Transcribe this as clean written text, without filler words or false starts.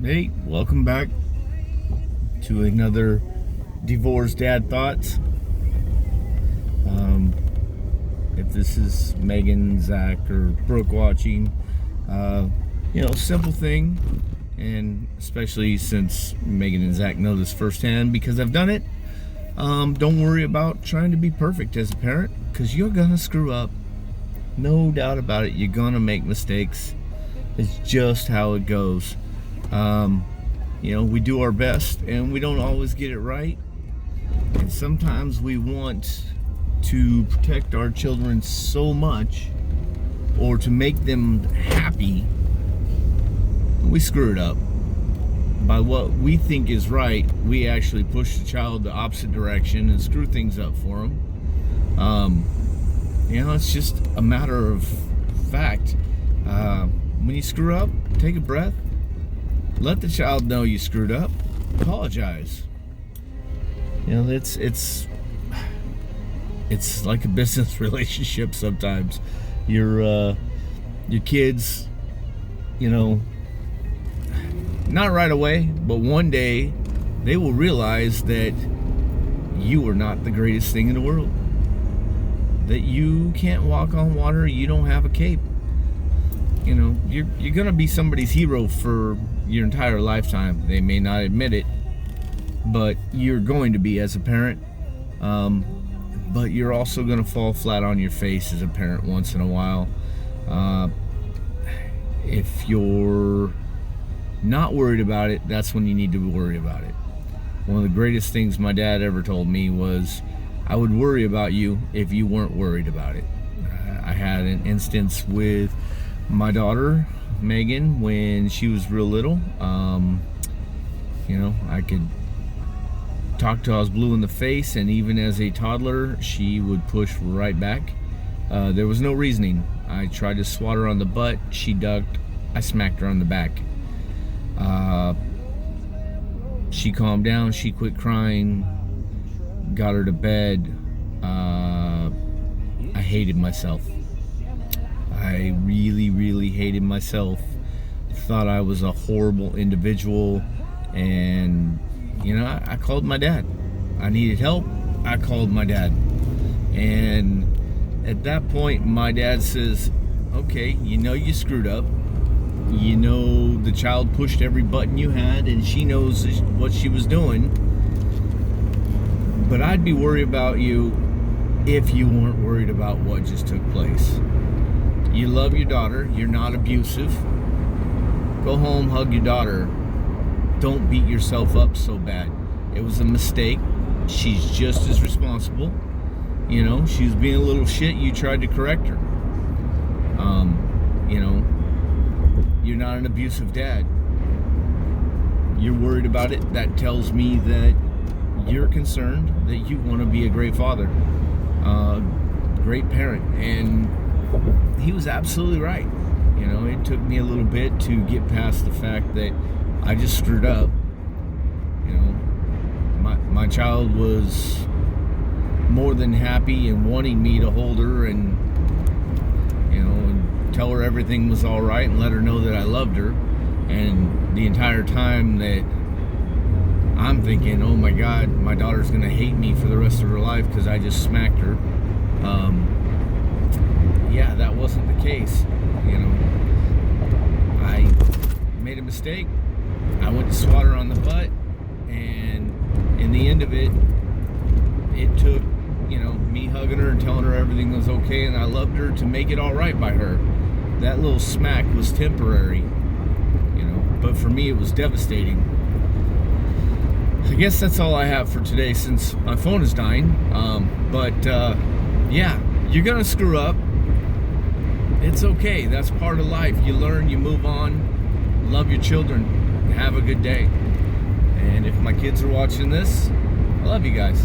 Hey, welcome back to another Divorced Dad Thoughts. If this is Megan, Zach, or Brooke watching, simple thing, and especially since Megan and Zach know this firsthand because I've done it, don't worry about trying to be perfect as a parent because you're gonna screw up. No doubt about it, you're gonna make mistakes. It's just how it goes. We do our best and we don't always get it right. And sometimes we want to protect our children so much or to make them happy, we screw it up. By what we think is right, we actually push the child the opposite direction and screw things up for them. It's just a matter of fact. When you screw up, take a breath. Let the child know you screwed up. Apologize. It's like a business relationship sometimes. Your kids, not right away, but one day they will realize that you are not the greatest thing in the world. That you can't walk on water, you don't have a cape. You're gonna be somebody's hero for your entire lifetime. They may not admit it, but you're going to be as a parent. But you're also gonna fall flat on your face as a parent once in a while. If you're not worried about it, that's when you need to worry about it. One of the greatest things my dad ever told me was, I would worry about you if you weren't worried about it. I had an instance with my daughter, Megan, when she was real little. I could talk till I was blue in the face, and even as a toddler, she would push right back. There was no reasoning. I tried to swat her on the butt, she ducked, I smacked her on the back. She calmed down, she quit crying, got her to bed. I hated myself. I really, really hated myself. Thought I was a horrible individual. And, I called my dad. I needed help. I called my dad. And at that point, my dad says, okay, you screwed up. The child pushed every button you had, and she knows what she was doing. But I'd be worried about you if you weren't worried about what just took place. You love your daughter. You're not abusive. Go home, hug your daughter. Don't beat yourself up so bad. It was a mistake. She's just as responsible. She was being a little shit. You tried to correct her. You're not an abusive dad. You're worried about it. That tells me that you're concerned, that you want to be a great father, great parent. And he was absolutely right. It took me a little bit to get past the fact that I just screwed up. My child was more than happy and wanting me to hold her and tell her everything was all right and let her know that I loved her. And the entire time that I'm thinking, oh my God, my daughter's gonna hate me for the rest of her life because I just smacked her. That wasn't the case. I made a mistake. I went to swat her on the butt, and in the end of it, it took, me hugging her and telling her everything was okay and I loved her to make it all right by her. That little smack was temporary, but for me it was devastating. I guess that's all I have for today since my phone is dying. You're gonna screw up. It's okay. That's part of life. You learn, you move on. Love your children. Have a good day. And if my kids are watching this, I love you guys.